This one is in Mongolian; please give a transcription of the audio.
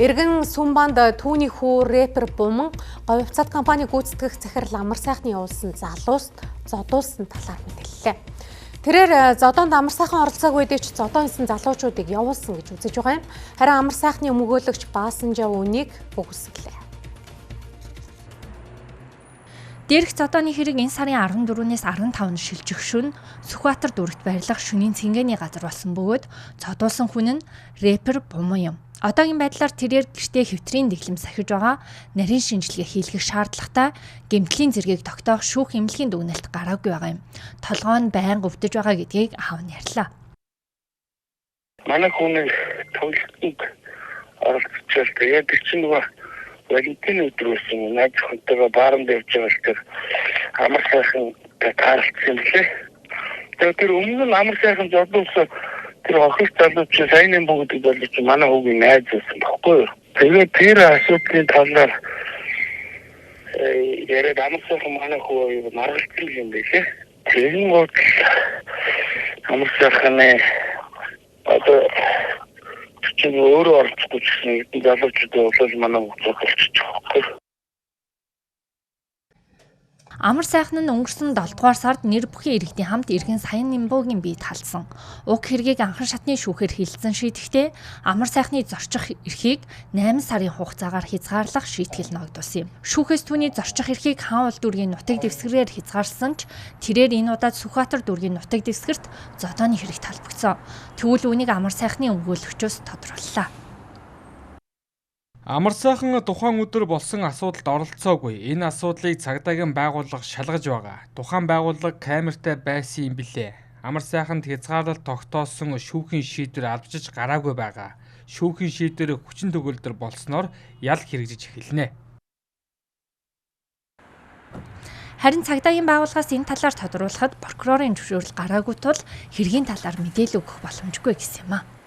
Эргэн Сүмбанд түүний хүү рэпер Буман говьцаад компани гүйцэтгэх захирал амар сайхны явуулсан залууст зодуулсан талаар мэдээллээ. Тэрээр зодоонд амар сайхан оролцоогүй дэвч зодоо хийсэн залуучуудыг явуулсан гэж үзэж байгаа юм. Харин амар сайхны өмгөөлөгч Баасанжаа үнийг бөгөөсгөлээ. Дээрх зодооны хэрэг энэ сарын 14-ээс 15-нд шилжих шөнө Сүхбаатар дүрэгт барилах шөнийн цэнгэний газар болсон бөгөөд зодуулсан хүн нь рэпер Буман юм. Одоогийн байдлаар тэрээр гэртээ хэвтрийн дэглэм сахиж байгаа, нарийн шинжилгээ хийлгэх шаардлагатай гэмтлийн зэргийг тогтоох шүүх эмнэлгийн дүгнэлт гараагүй байгаа юм. Толгой нь байнга өвдөж байгаа гэдгийг аав нь ярьлаа. Манай хүн тоглолтод оролцож тэгээд чинь нөгөө Валентин өдрөөс найз хүнтэйгээ бааранд явж байгаа тэр амар сайхан таарлцсан лээ. Тэгээд тэр өмнө нь амар сайхан зодуулсан тэр охин залууч сайн бүгд болж манай хүүгийн найз байсан баггүй. Тэгээд тэр асуудлын талаар яриад амар сайхан манай хүү маргалцсан юм байлээ. Тэгээд гол амар сайхан одоо чинь өөрөө оролцохгүй гэсэн залуучууд бол манай хүүхд болчих жоох. Амар сайхан нь өнгөрсөн 7 дугаар сард нэр бүхий иргэдийн хамт Эргэн Саян Нимбогийн биед халдсан. Уг хэргийг анхан шатны шүүхээр хилцэн шийдэхдээ амар сайхны зорчих эрхийг 8 сарын хугацаагаар хязгаарлах шийтгэл ногдуулсан юм. Шүүхээс түүний зорчих эрхийг хаан улд дүргийн нутаг дэвсгэрээр хязгаарсан ч тэрээр энэ удаад Сүхбаатар дүргийн нутаг дэвсгэрт зодооны хэрэг талбагцсан. Тэгвэл үүнийг амар сайхны өмгөөлөгчөөс тодрууллаа. Амар сайхан тухайн өдөр болсон асуудалд оролцоогүй. Энэ асуудлыг цагдаагийн байгууллага шалгаж байгаа. Тухайн байгууллага камертай байсан юм билээ. Амар сайханд хязгаарлалт тогтоосон шүүхийн шийдвэр албажиж гараагүй байгаа. Шүүхийн шийдвэр хүчин төгөлдөр болсноор ял хэрэгжиж эхэлнэ. Харин цагдаагийн байгууллагаас энэ талаар тодруулахад прокурорын зөвшөөрөл гараагүй тул хэргийн талаар мэдээлэл өгөх боломжгүй гэсэн юм а.